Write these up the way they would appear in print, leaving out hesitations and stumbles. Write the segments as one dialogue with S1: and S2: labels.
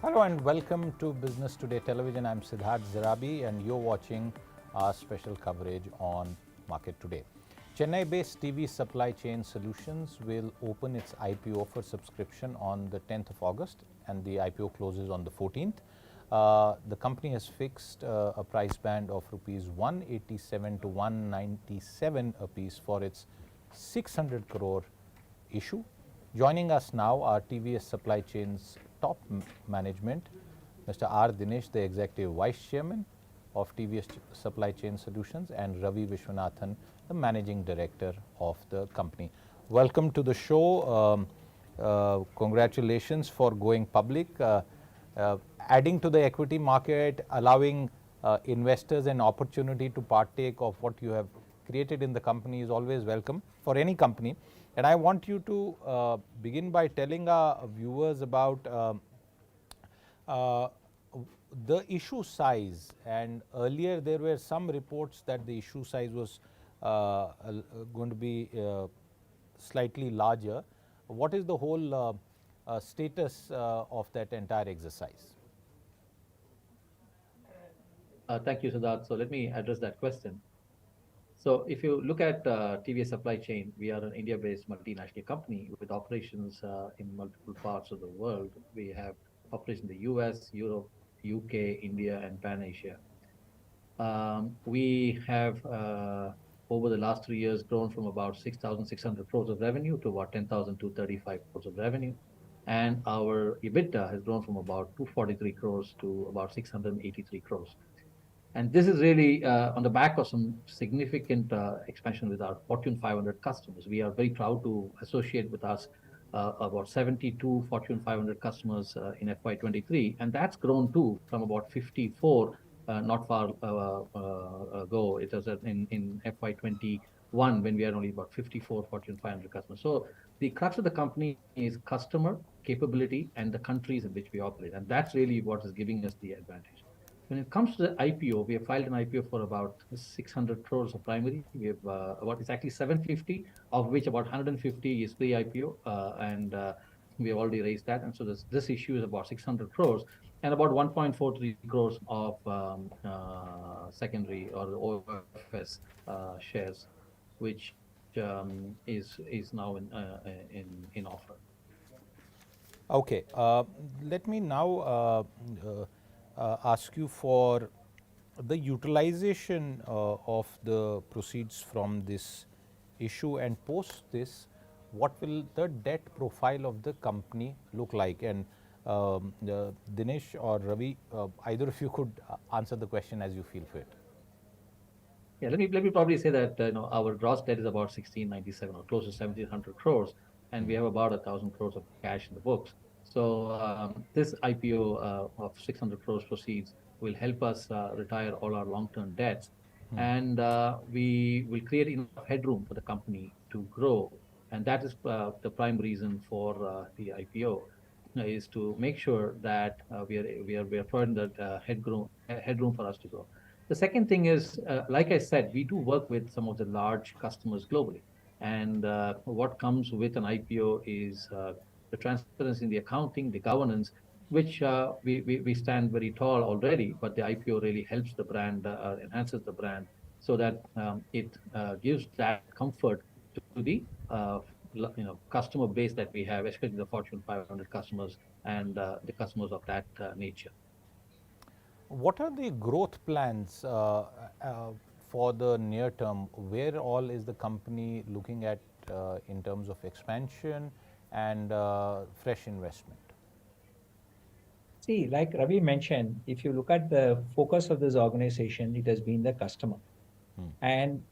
S1: Hello and welcome to Business Today Television. I'm Siddharth Zarabi and you're watching our special coverage on Market Today. Chennai-based TVS Supply Chain Solutions will open its IPO for subscription on the 10th of August and the IPO closes on the 14th. The company has fixed a price band of rupees 187 to 197 a piece for its 600 crore issue. Joining us now are TVS Supply Chain's top management, Mr. R. Dinesh, the Executive Vice Chairman of TVS Supply Chain Solutions, and Ravi Viswanathan, the Managing Director of the company. Welcome to the show. Congratulations for going public. Adding to the equity market, allowing investors an opportunity to partake of what you have created in the company is always welcome for any company. And I want you to begin by telling our viewers about the issue size. And earlier there were some reports that the issue size was going to be slightly larger. What is the whole status of that entire exercise?
S2: Thank you, Siddharth. So let me address that question. So if you look at TVS Supply Chain, we are an India-based multinational company with operations in multiple parts of the world. We have operations in the US, Europe, UK, India, and Pan-Asia. We have, over the last 3 years, grown from about 6,600 crores of revenue to about 10,235 crores of revenue. And our EBITDA has grown from about 243 crores to about 683 crores. And this is really on the back of some significant expansion with our Fortune 500 customers. We are very proud to associate with us about 72 Fortune 500 customers in FY23, and that's grown too from about 54 not far ago. It was in FY21 when we had only about 54 Fortune 500 customers. So the crux of the company is customer capability and the countries in which we operate, and that's really what is giving us the advantage. When it comes to the IPO, we have filed an IPO for about 600 crores of primary. We have it's actually 750, of which about 150 is pre-IPO, and we have already raised that. And so this issue is about 600 crores and about 1.43 crores of secondary or OFS shares, which is now in offer.
S1: Okay, let me now ask you for the utilization of the proceeds from this issue, and post this, what will the debt profile of the company look like? And Dinesh or Ravi, either of you could answer the question as you feel fit.
S2: Yeah, let me probably say that our gross debt is about 1697 or close to 1700 crores, and we have about 1,000 crores of cash in the books. So this IPO of 600 crores proceeds will help us retire all our long-term debts, and we will create enough headroom for the company to grow. And that is the prime reason for the IPO, is to make sure that we are providing that headroom for us to grow. The second thing is, like I said, we do work with some of the large customers globally. And what comes with an IPO is the transparency in the accounting, the governance, which we stand very tall already, but the IPO really helps the brand, enhances the brand, so that it gives that comfort to the customer base that we have, especially the Fortune 500 customers and the customers of that nature.
S1: What are the growth plans for the near term? Where all is the company looking at in terms of expansion and fresh investment?
S3: See, like Ravi mentioned, if you look at the focus of this organization, it has been the customer. And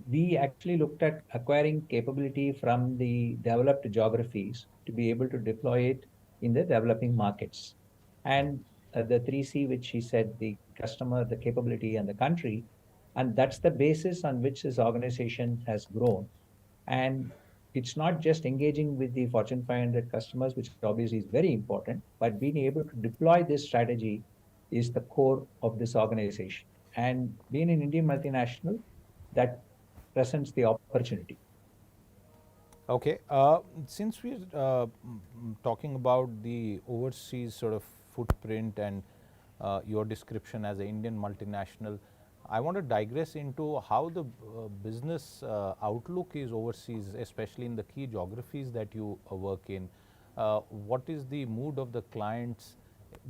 S3: we actually looked at acquiring capability from the developed geographies to be able to deploy it in the developing markets. And the 3C, which he said, the customer, the capability, and the country, and that's the basis on which this organization has grown. And it's not just engaging with the Fortune 500 customers, which obviously is very important, but being able to deploy this strategy is the core of this organization. And being an Indian multinational, that presents the opportunity.
S1: Okay. Since we're talking about the overseas sort of footprint and your description as an Indian multinational, I want to digress into how the business outlook is overseas, especially in the key geographies that you work in. What is the mood of the clients,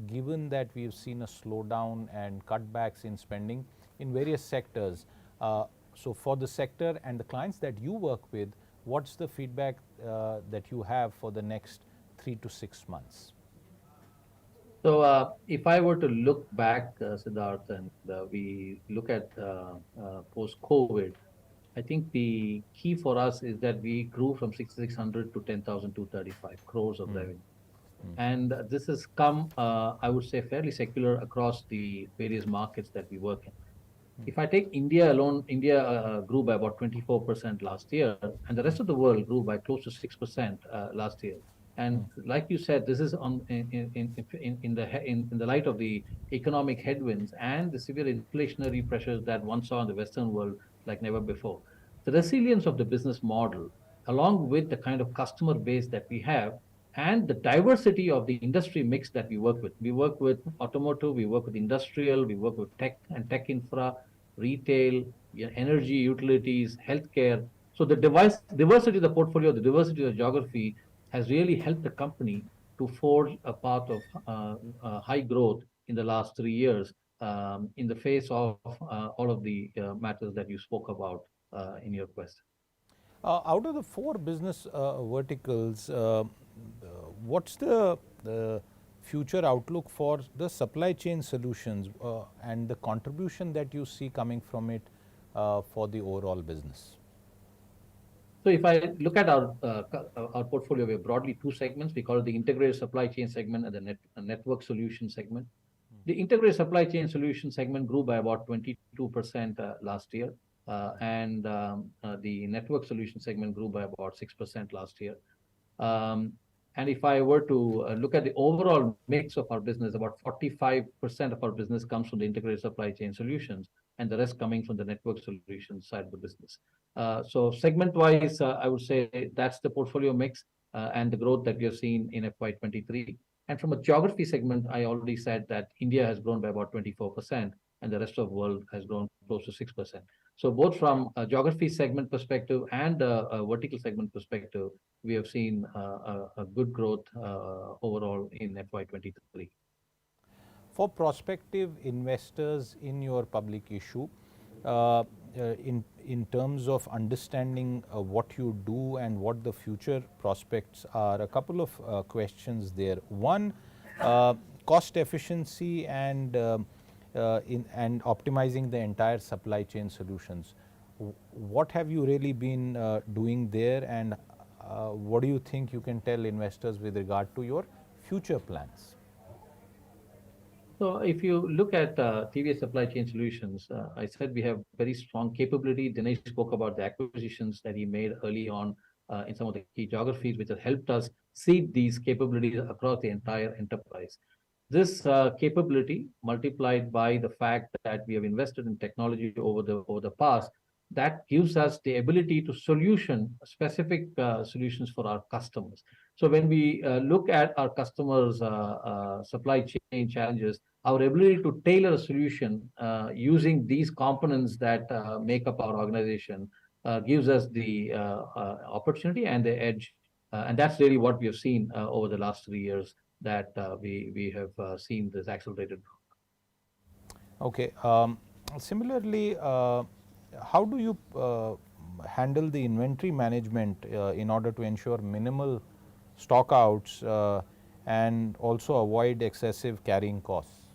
S1: given that we've seen a slowdown and cutbacks in spending in various sectors? So, for the sector and the clients that you work with, what's the feedback that you have for the next 3 to 6 months?
S2: So, if I were to look back, Siddharth, and we look at post-COVID, I think the key for us is that we grew from 6,600 to 10,235 crores of revenue. And this has come, I would say, fairly secular across the various markets that we work in. If I take India alone, India grew by about 24% last year, and the rest of the world grew by close to 6% last year. And like you said, this is in the light of the economic headwinds and the severe inflationary pressures that one saw in the Western world like never before. The resilience of the business model, along with the kind of customer base that we have, and the diversity of the industry mix that we work with. We work with automotive, we work with industrial, we work with tech and tech infra, retail, energy, utilities, healthcare. So the diversity of the portfolio, the diversity of the geography has really helped the company to forge a path of high growth in the last 3 years in the face of all of the matters that you spoke about in your question.
S1: Out of the 4 business verticals, what's the future outlook for the supply chain solutions and the contribution that you see coming from it for the overall business?
S2: So if I look at our portfolio, we have broadly 2 segments. We call it the integrated supply chain segment and the network solution segment. The integrated supply chain solution segment grew by about 22% last year, and the network solution segment grew by about 6% last year. Um, and if I were to look at the overall mix of our business, about 45% of our business comes from the integrated supply chain solutions, and the rest coming from the network solutions side of the business. So segment-wise, I would say that's the portfolio mix and the growth that we have seen in FY23. And from a geography segment, I already said that India has grown by about 24%, and the rest of the world has grown close to 6%. So both from a geography segment perspective and a vertical segment perspective, we have seen a good growth overall in FY23.
S1: For prospective investors in your public issue, uh, in terms of understanding what you do and what the future prospects are, a couple of questions there. One, cost efficiency and and optimizing the entire supply chain solutions. What have you really been doing there, and what do you think you can tell investors with regard to your future plans?
S2: So if you look at TVS Supply Chain Solutions, I said we have very strong capability. Dinesh spoke about the acquisitions that he made early on in some of the key geographies, which have helped us seed these capabilities across the entire enterprise. This capability, multiplied by the fact that we have invested in technology over the past, that gives us the ability to solution specific solutions for our customers. So when we look at our customers' supply chain challenges, our ability to tailor a solution using these components that make up our organization gives us the opportunity and the edge. And that's really what we have seen over the last 3 years, that we have seen this accelerated.
S1: Okay. Similarly, how do you handle the inventory management in order to ensure minimal stockouts and also avoid excessive carrying costs?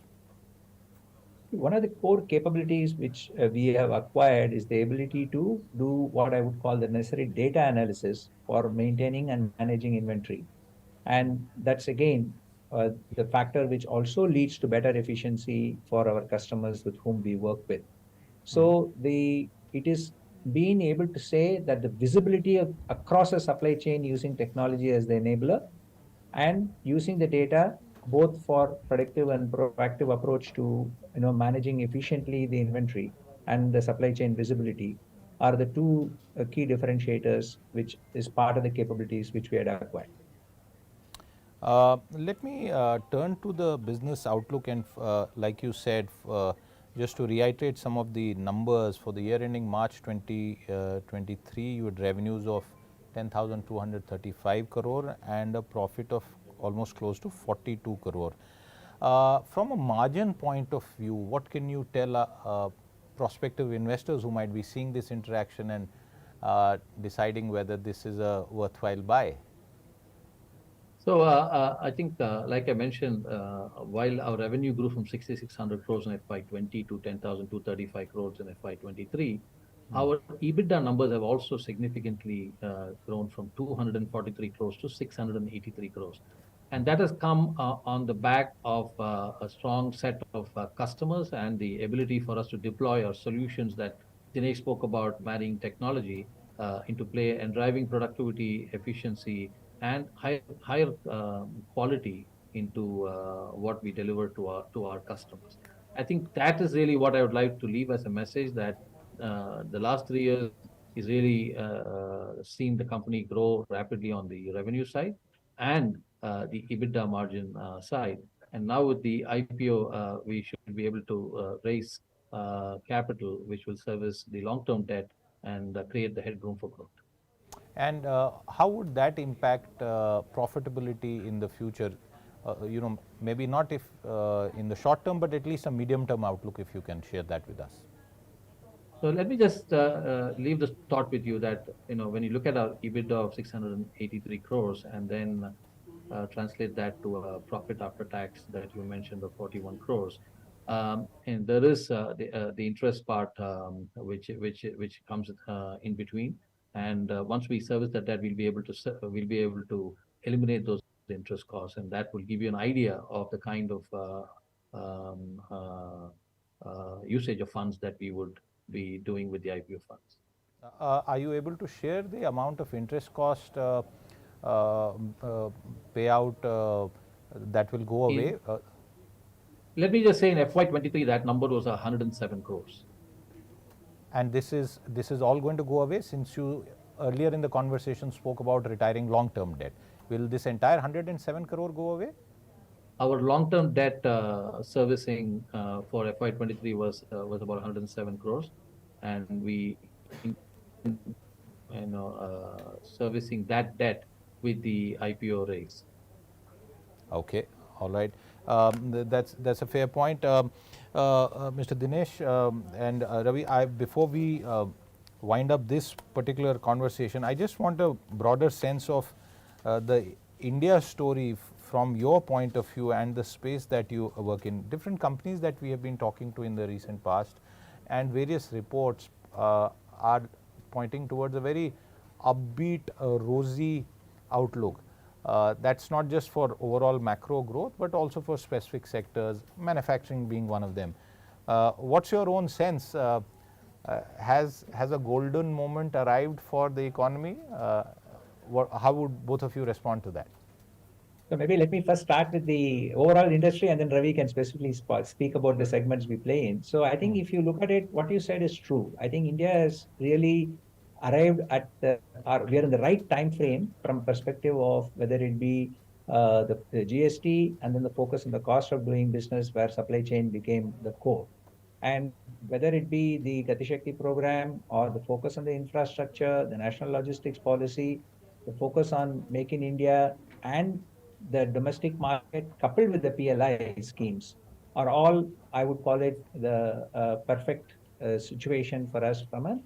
S3: One of the core capabilities which we have acquired is the ability to do what I would call the necessary data analysis for maintaining and managing inventory. And that's again the factor which also leads to better efficiency for our customers with whom we work with. So it is being able to say that the visibility across a supply chain using technology as the enabler and using the data both for predictive and proactive approach to managing efficiently the inventory and the supply chain visibility. are the two key differentiators, which is part of the capabilities which we had acquired.
S1: Let me turn to the business outlook and like you said, just to reiterate some of the numbers for the year ending March 2023, you had revenues of 10,235 crore and a profit of almost close to 42 crore. From a margin point of view, what can you tell prospective investors who might be seeing this interaction and deciding whether this is a worthwhile buy?
S2: So I think, like I mentioned, while our revenue grew from 6,600 crores in FY20 to 10,235 crores in FY23, our EBITDA numbers have also significantly grown from 243 crores to 683 crores. And that has come on the back of a strong set of customers and the ability for us to deploy our solutions that Dinesh spoke about, marrying technology into play and driving productivity, efficiency, and higher quality into what we deliver to our customers. I think that is really what I would like to leave as a message, that the last 3 years is really seen the company grow rapidly on the revenue side and the EBITDA margin side. And now with the IPO, we should be able to raise capital, which will service the long-term debt and create the headroom for growth.
S1: And how would that impact profitability in the future? Maybe not if in the short term, but at least a medium term outlook, if you can share that with us.
S2: So let me just leave the thought with you that, when you look at our EBITDA of 683 crores and then translate that to a profit after tax that you mentioned of 41 crores, and there is the interest part, which comes in between. And once we service that debt, we'll be able to eliminate those interest costs, and that will give you an idea of the kind of um, uh, usage of funds that we would be doing with the IPO funds.
S1: Are you able to share the amount of interest cost uh, payout that will go away?
S2: Let me just say, in FY23, that number was 107 crores.
S1: And this is all going to go away, since you earlier in the conversation spoke about retiring long term debt. Will this entire 107 crore go away?
S2: Our long-term debt servicing for FY23 was about 107 crores, and we servicing that debt with the IPO raise.
S1: Okay, all right. That's a fair point. Mr. Dinesh and Ravi, before we wind up this particular conversation, I just want a broader sense of the India story from your point of view and the space that you work in. Different companies that we have been talking to in the recent past and various reports are pointing towards a very upbeat, rosy outlook. That's not just for overall macro growth, but also for specific sectors, manufacturing being one of them. What's your own sense? Has a golden moment arrived for the economy? How would both of you respond to that?
S3: So maybe let me first start with the overall industry, and then Ravi can specifically speak about the segments we play in. So I think if you look at it, what you said is true. I think India has really arrived at we are in the right time frame from perspective of whether it be the GST and then the focus on the cost of doing business, where supply chain became the core. And whether it be the Gati Shakti program or the focus on the infrastructure, the national logistics policy, the focus on Make in India, and the domestic market coupled with the PLI schemes are all, I would call it, the perfect situation for us from an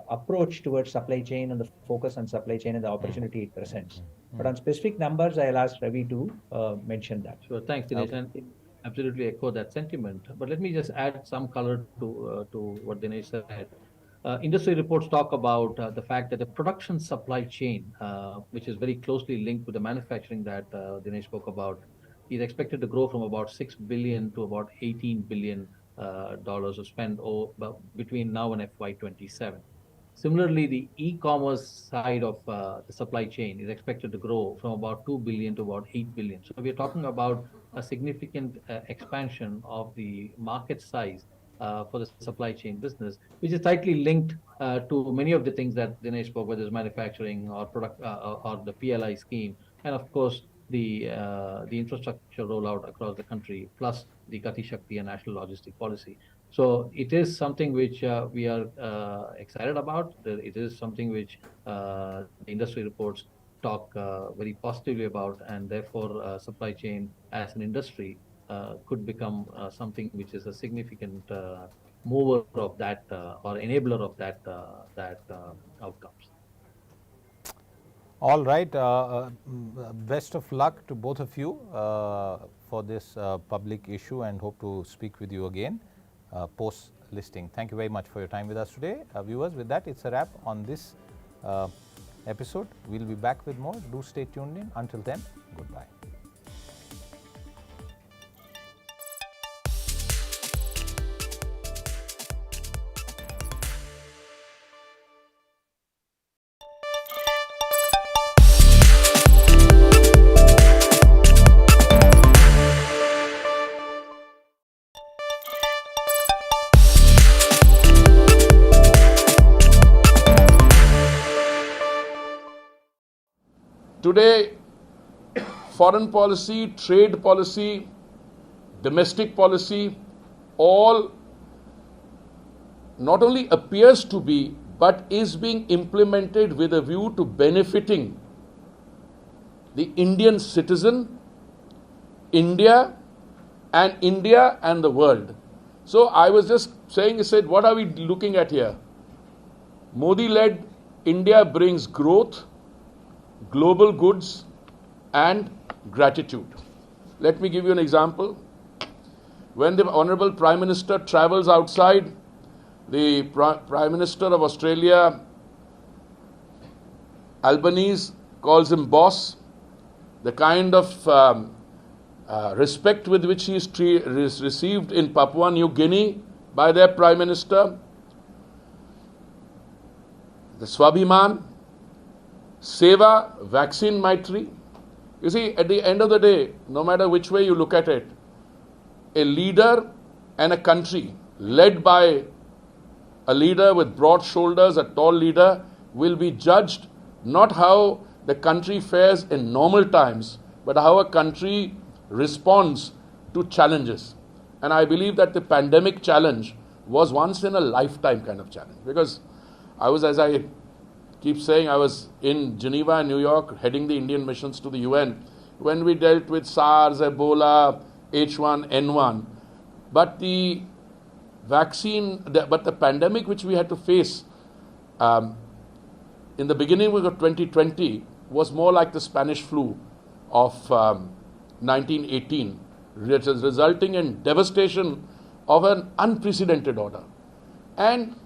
S3: approach towards supply chain and the focus on supply chain and the opportunity it presents. But on specific numbers, I'll ask Ravi to mention that.
S2: Sure, thanks, Dinesh, and absolutely echo that sentiment. But let me just add some color to what Dinesh said. Industry reports talk about the fact that the production supply chain, which is very closely linked with the manufacturing that Dinesh spoke about, is expected to grow from about 6 billion to about 18 billion dollars of spend between now and FY27. Similarly, the e-commerce side of the supply chain is expected to grow from about 2 billion to about 8 billion. So we are talking about a significant expansion of the market size for the supply chain business, which is tightly linked to many of the things that Dinesh spoke, whether it's manufacturing or product or the PLI scheme, and of course the infrastructure rollout across the country, plus the Gati Shakti and national logistic policy. So it is something which we are excited about. It is something which the industry reports talk very positively about, and therefore supply chain as an industry could become something which is a significant mover of that or enabler of that outcomes.
S1: All right. Best of luck to both of you for this public issue, and hope to speak with you again post listing. Thank you very much for your time with us today. Viewers, with that, it's a wrap on this episode. We'll be back with more. Do stay tuned in. Until then, goodbye.
S4: Today, foreign policy, trade policy, domestic policy, all not only appears to be, but is being implemented with a view to benefiting the Indian citizen, India and the world. So I was just saying, I said, what are we looking at here? Modi-led India brings growth, global goods and gratitude. Let me give you an example. When the Honorable Prime Minister travels outside, the Prime Minister of Australia, Albanese, calls him boss. The kind of respect with which he is received in Papua New Guinea by their Prime Minister, the Swabhiman, Seva, vaccine Maitri. You see, at the end of the day, no matter which way you look at it, a leader and a country led by a leader with broad shoulders, a tall leader, will be judged not how the country fares in normal times, but how a country responds to challenges. And I believe that the pandemic challenge was once in a lifetime kind of challenge, because I was, as I keep saying, I was in Geneva and New York heading the Indian missions to the UN when we dealt with SARS, Ebola, H1N1. But the pandemic which we had to face in the beginning of 2020 was more like the Spanish flu of 1918, which is resulting in devastation of an unprecedented order. And